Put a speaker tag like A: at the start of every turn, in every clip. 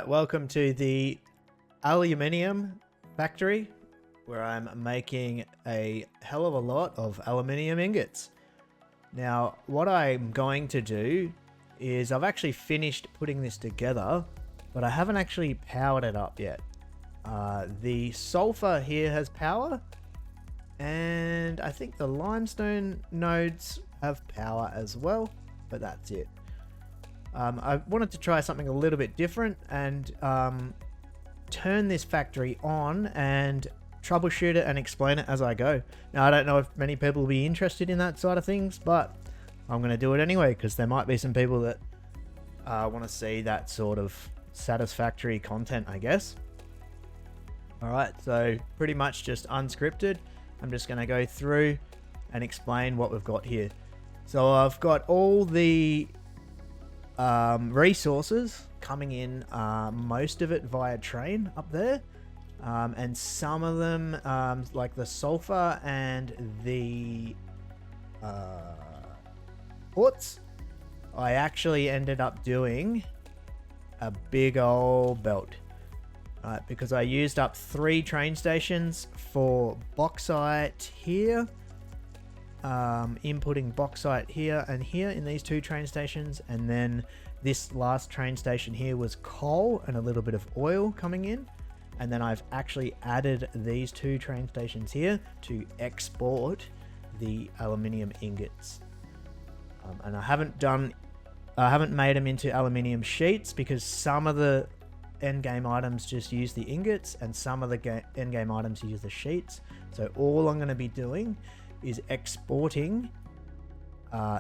A: Alright, welcome to the aluminium factory where I'm making a hell of a lot of aluminium ingots. Now, what I'm going to do is I've actually finished putting this together, but I haven't actually powered it up yet. The sulfur here has power, and I think the limestone nodes have power as well, but that's it. I wanted to try something a little bit different and turn this factory on and troubleshoot it and explain it as I go. Now, I don't know if many people will be interested in that side of things, but I'm going to do it anyway because there might be some people that want to see that sort of satisfactory content, I guess. Alright, so pretty much just unscripted. I'm just going to go through and explain what we've got here. So I've got all the resources coming in, most of it via train up there, and some of them like the sulfur and the ports, I actually ended up doing a big old belt, right? Because I used up 3 train stations for bauxite here, inputting bauxite here and here in these 2 train stations, and then this last train station here was coal and a little bit of oil coming in, and then I've actually added these 2 train stations here to export the aluminium ingots. And I haven't made them into aluminium sheets because some of the endgame items just use the ingots and some of the endgame items use the sheets. So all I'm going to be doing is exporting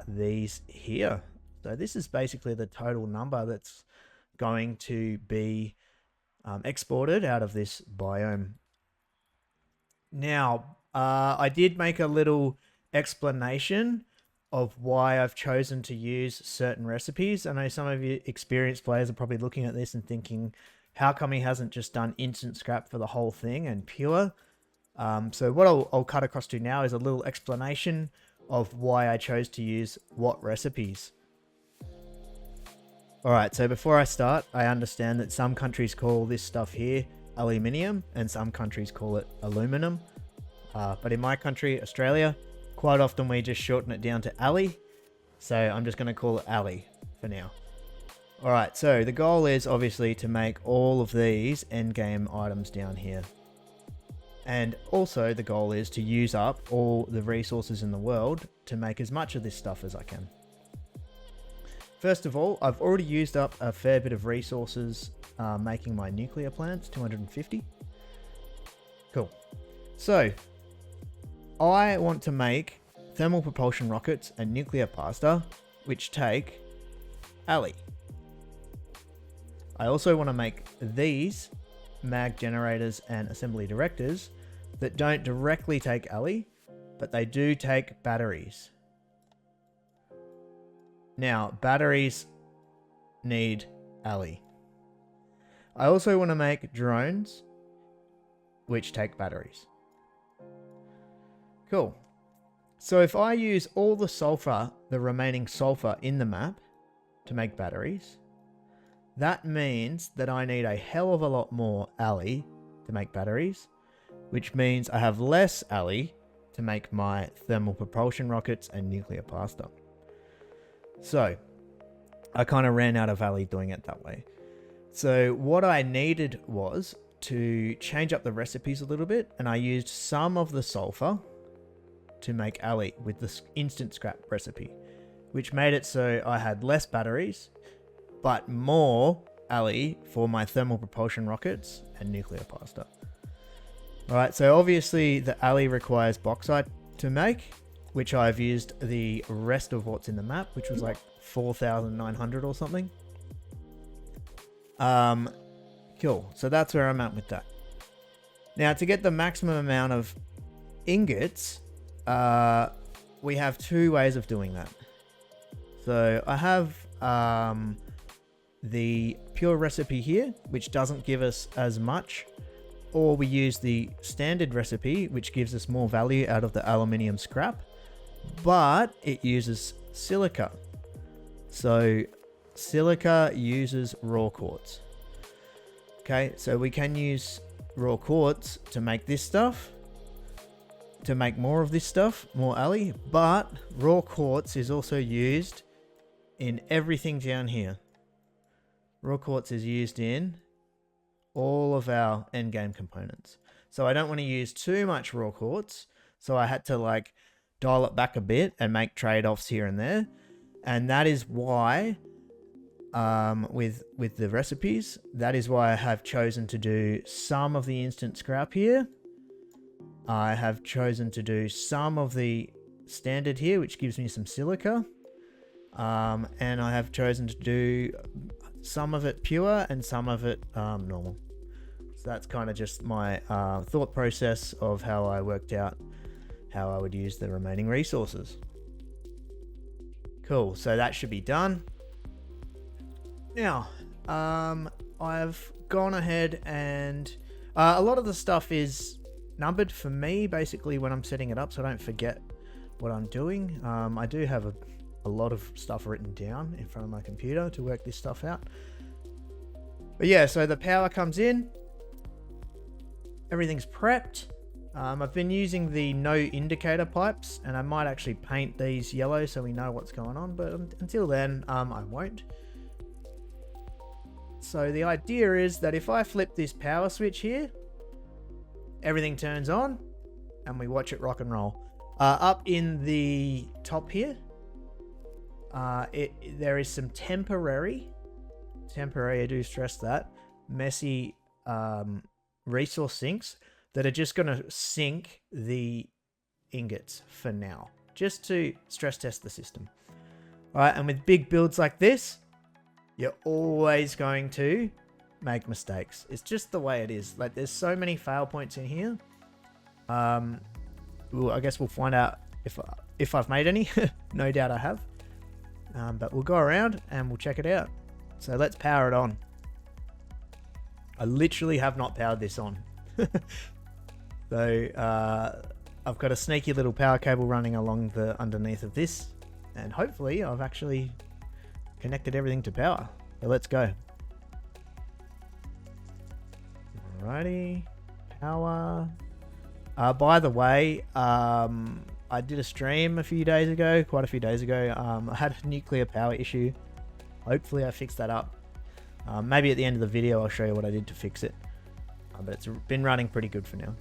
A: these here. So this is basically the total number that's going to be exported out of this biome. Now, I did make a little explanation of why I've chosen to use certain recipes. I know some of you experienced players are probably looking at this and thinking, how come he hasn't just done instant scrap for the whole thing and pure? So what I'll cut across to now is a little explanation of why I chose to use what recipes. Alright, so before I start, I understand that some countries call this stuff here aluminium and some countries call it aluminum. But in my country, Australia, quite often we just shorten it down to Ali. So I'm just going to call it Ali for now. Alright, so the goal is obviously to make all of these endgame items down here. And also the goal is to use up all the resources in the world to make as much of this stuff as I can. First of all, I've already used up a fair bit of resources making my nuclear plants, 250. Cool. So, I want to make thermal propulsion rockets and nuclear pasta, which take Ali. I also want to make these mag generators and assembly directors that don't directly take Ali, but they do take batteries. Now, batteries need Ali. I also want to make drones which take batteries. Cool. So if I use all the sulfur, the remaining sulfur in the map to make batteries, that means that I need a hell of a lot more Ali to make batteries, which means I have less Ali to make my thermal propulsion rockets and nuclear pasta. So I kind of ran out of Ali doing it that way. So what I needed was to change up the recipes a little bit, and I used some of the sulfur to make Ali with the instant scrap recipe, which made it so I had less batteries but more Ali for my thermal propulsion rockets and nuclear pasta. Alright, so obviously the Ali requires bauxite to make, which I've used the rest of what's in the map, which was like 4,900 or something. Cool, so that's where I'm at with that. Now, to get the maximum amount of ingots, we have 2 ways of doing that. So I have the pure recipe here, which doesn't give us as much, or we use the standard recipe, which gives us more value out of the aluminium scrap, but it uses silica. So silica uses raw quartz. Okay, so we can use raw quartz to make this stuff, to make more of this stuff, more alley, but raw quartz is also used in everything down here. Raw quartz is used in all of our endgame components. So I don't want to use too much raw quartz, so I had to like dial it back a bit and make trade-offs here and there. And that is why with the recipes, that is why I have chosen to do some of the instant scrap here. I have chosen to do some of the standard here, which gives me some silica. And I have chosen to do some of it pure and some of it normal. So that's kind of just my thought process of how I worked out how I would use the remaining resources. Cool, so that should be done. Now, I've gone ahead and a lot of the stuff is numbered for me, basically, when I'm setting it up, so I don't forget what I'm doing. I do have a lot of stuff written down in front of my computer to work this stuff out. But yeah, so the power comes in. Everything's prepped. I've been using the no indicator pipes, and I might actually paint these yellow so we know what's going on, but until then, I won't. So the idea is that if I flip this power switch here, everything turns on and we watch it rock and roll. Up in the top here, there is some temporary, I do stress that, messy resource sinks that are just going to sink the ingots for now, just to stress test the system. All right, and with big builds like this, you're always going to make mistakes. It's just the way it is. Like, there's so many fail points in here. Well, I guess we'll find out if I've made any. No doubt I have. But we'll go around and we'll check it out. So let's power it on. I literally have not powered this on. So I've got a sneaky little power cable running along the underneath of this, and hopefully I've actually connected everything to power. So let's go. Alrighty, power. By the way, I did a stream quite a few days ago. I had a nuclear power issue. Hopefully I fixed that up. Maybe at the end of the video I'll show you what I did to fix it. But it's been running pretty good for now.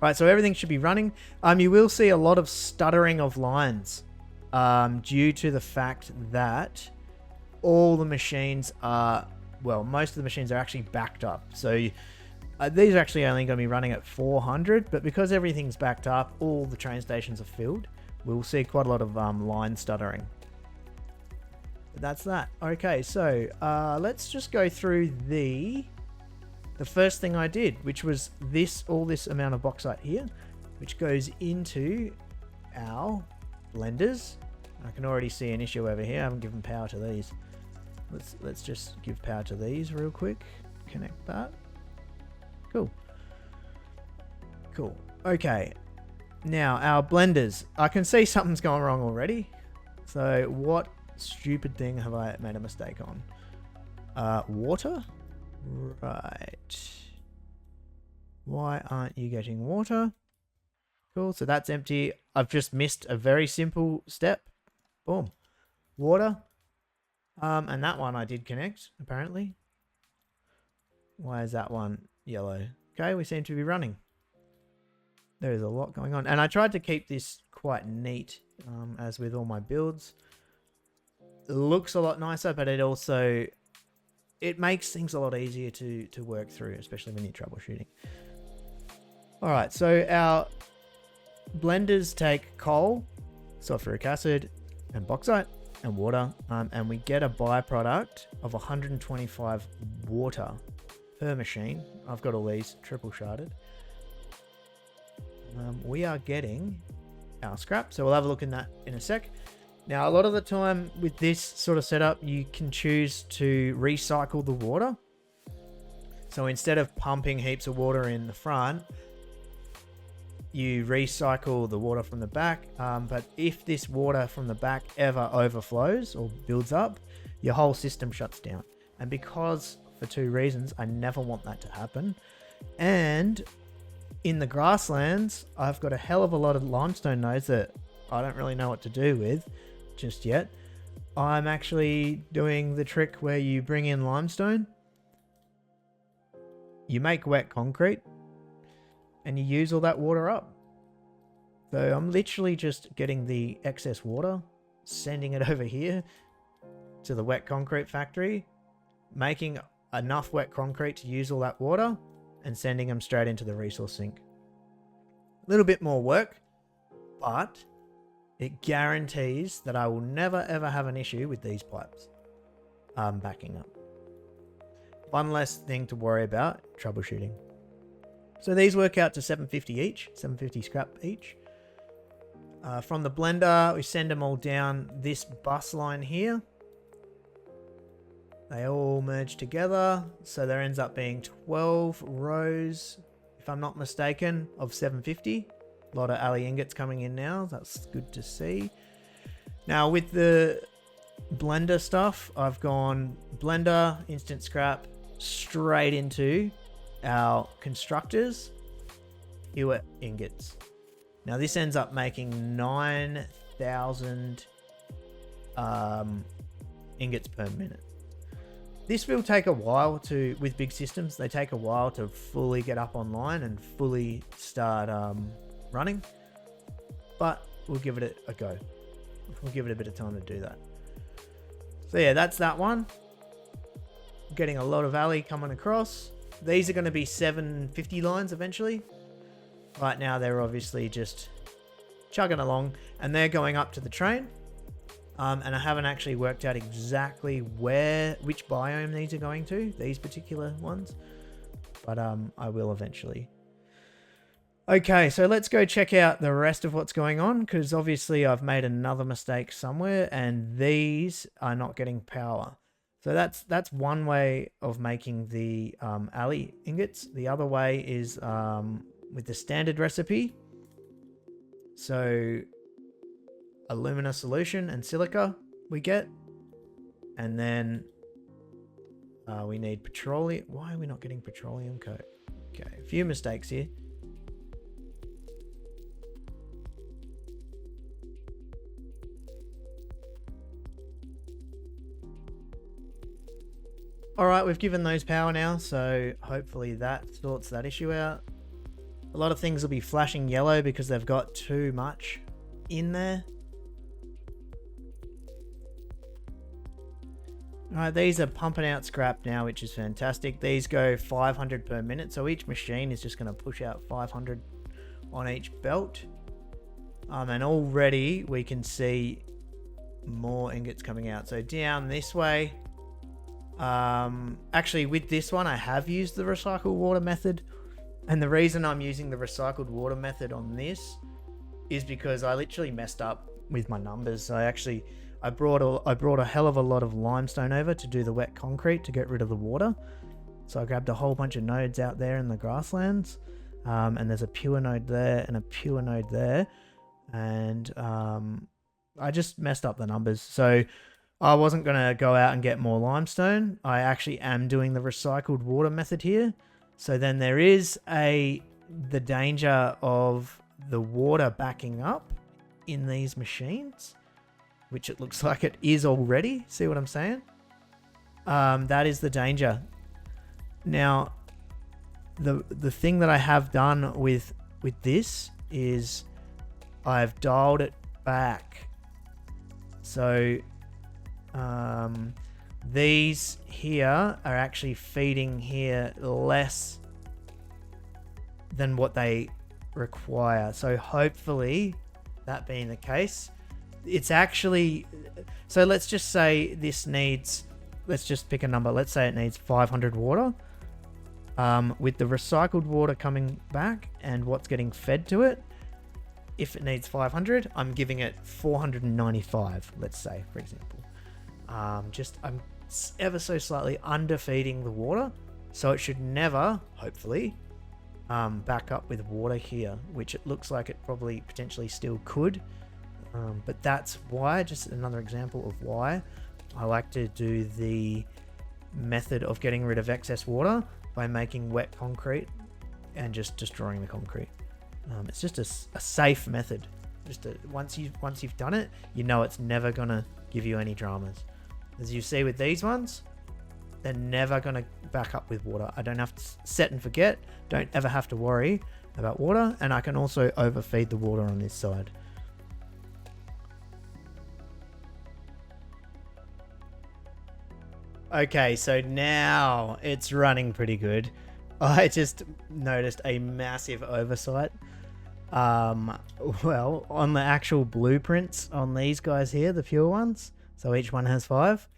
A: Right, so everything should be running. You will see a lot of stuttering of lines due to the fact that all the machines are, well, most of the machines are actually backed up. So these are actually only going to be running at 400, but because everything's backed up, all the train stations are filled. We'll see quite a lot of line stuttering. But that's that. Okay, so let's just go through the first thing I did, which was all this amount of bauxite here, which goes into our blenders. I can already see an issue over here. I haven't given power to these. Let's just give power to these real quick. Connect that. Cool. Okay. Now our blenders. I can see something's going wrong already. So what stupid thing have I made a mistake on? Water? Right. Why aren't you getting water? Cool, so that's empty. I've just missed a very simple step. Boom. Water. And that one I did connect, apparently. Why is that one yellow? Okay, we seem to be running. There is a lot going on. And I tried to keep this quite neat, as with all my builds. It looks a lot nicer, but it makes things a lot easier to work through, especially when you're troubleshooting. Alright, so our blenders take coal, sulfuric acid, and bauxite, and water, and we get a byproduct of 125 water per machine. I've got all these triple sharded. We are getting our scrap, so we'll have a look in that in a sec. Now, a lot of the time with this sort of setup, you can choose to recycle the water. So instead of pumping heaps of water in the front, you recycle the water from the back. But if this water from the back ever overflows or builds up, your whole system shuts down. And because for two reasons. I never want that to happen. And in the grasslands, I've got a hell of a lot of limestone nodes that I don't really know what to do with just yet. I'm actually doing the trick where you bring in limestone, you make wet concrete, and you use all that water up. So I'm literally just getting the excess water, sending it over here to the wet concrete factory, making enough wet concrete to use all that water, and sending them straight into the resource sink. A little bit more work, but it guarantees that I will never ever have an issue with these pipes backing up. One less thing to worry about troubleshooting. So these work out to 750 each, 750 scrap each. From the blender, we send them all down this bus line here. They all merge together, so there ends up being 12 rows, if I'm not mistaken, of 750. A lot of alley ingots coming in now. That's good to see. Now with the blender stuff, I've gone blender, instant scrap, straight into our constructors, Hewitt ingots. Now this ends up making 9,000 ingots per minute. This will take a while to, with big systems, they take a while to fully get up online and fully start running, but we'll give it a go. We'll give it a bit of time to do that. So yeah, that's that one. Getting a lot of alley coming across. These are going to be 750 lines eventually. Right now they're obviously just chugging along, and they're going up to the train. And I haven't actually worked out exactly which biome these are going to, these particular ones, but I will eventually. Okay, so let's go check out the rest of what's going on, because obviously I've made another mistake somewhere, and these are not getting power. So that's one way of making the alley ingots. The other way is with the standard recipe. So alumina solution and silica we get, and then we need petroleum. Why are we not getting petroleum coke? Okay, a few mistakes here. Alright, we've given those power now, so hopefully that sorts that issue out. A lot of things will be flashing yellow because they've got too much in there. Alright, these are pumping out scrap now, which is fantastic. These go 500 per minute, so each machine is just going to push out 500 on each belt. And already we can see more ingots coming out. So down this way, actually with this one I have used the recycled water method, and the reason I'm using the recycled water method on this is because I literally messed up with my numbers. I brought a hell of a lot of limestone over to do the wet concrete to get rid of the water. So I grabbed a whole bunch of nodes out there in the grasslands, and there's a pure node there and a pure node there, and I just messed up the numbers. So I wasn't going to go out and get more limestone. I actually am doing the recycled water method here. So then there is the danger of the water backing up in these machines, which it looks like it is already. See what I'm saying? That is the danger. Now, the thing that I have done with this is I've dialed it back. So these here are actually feeding here less than what they require. So hopefully, that being the case, it's actually, so let's just say this needs, let's just pick a number. Let's say it needs 500 water. With the recycled water coming back and what's getting fed to it, if it needs 500, I'm giving it 495, let's say, for example. I'm ever so slightly underfeeding the water, so it should never, hopefully, back up with water here, which it looks like it probably potentially still could. But that's why, just another example of why I like to do the method of getting rid of excess water by making wet concrete and just destroying the concrete. It's just a safe method. Once you've done it, you know it's never gonna give you any dramas. As you see with these ones, they're never gonna back up with water. I don't have to set and forget. Don't ever have to worry about water, and I can also overfeed the water on this side. Okay, so now it's running pretty good. I just noticed a massive oversight. Well, on the actual blueprints on these guys here, the pure ones, so each one has 5.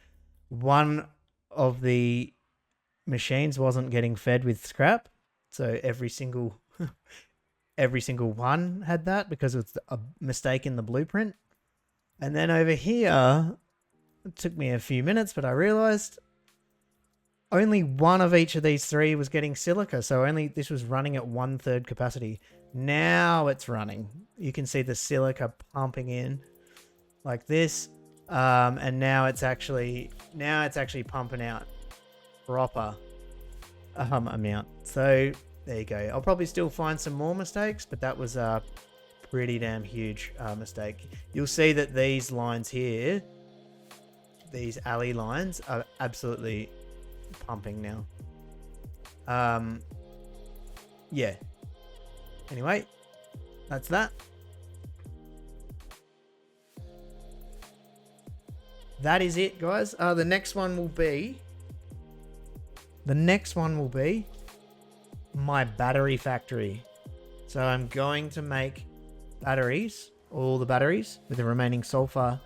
A: One of the machines wasn't getting fed with scrap, so every single one had that because it's a mistake in the blueprint. And then over here, it took me a few minutes, but I realized only one of each of these 3 was getting silica, so this was running at 1/3 capacity. Now it's running. You can see the silica pumping in like this, and now it's actually pumping out proper amount. So there you go. I'll probably still find some more mistakes, but that was a pretty damn huge mistake. You'll see that these lines here, these alley lines, are absolutely pumping now. Yeah. Anyway, that's that. That is it, guys. The next one will be my battery factory. So I'm going to make batteries, all the batteries with the remaining sulfur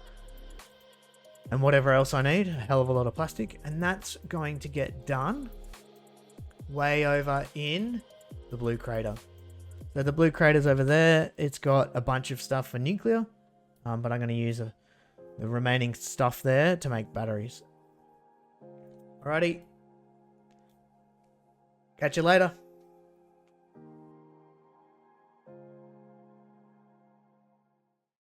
A: and whatever else I need, a hell of a lot of plastic, and that's going to get done way over in the blue crater. So the blue crater's over there. It's got a bunch of stuff for nuclear, but I'm going to use the remaining stuff there to make batteries. Alrighty. Catch you later.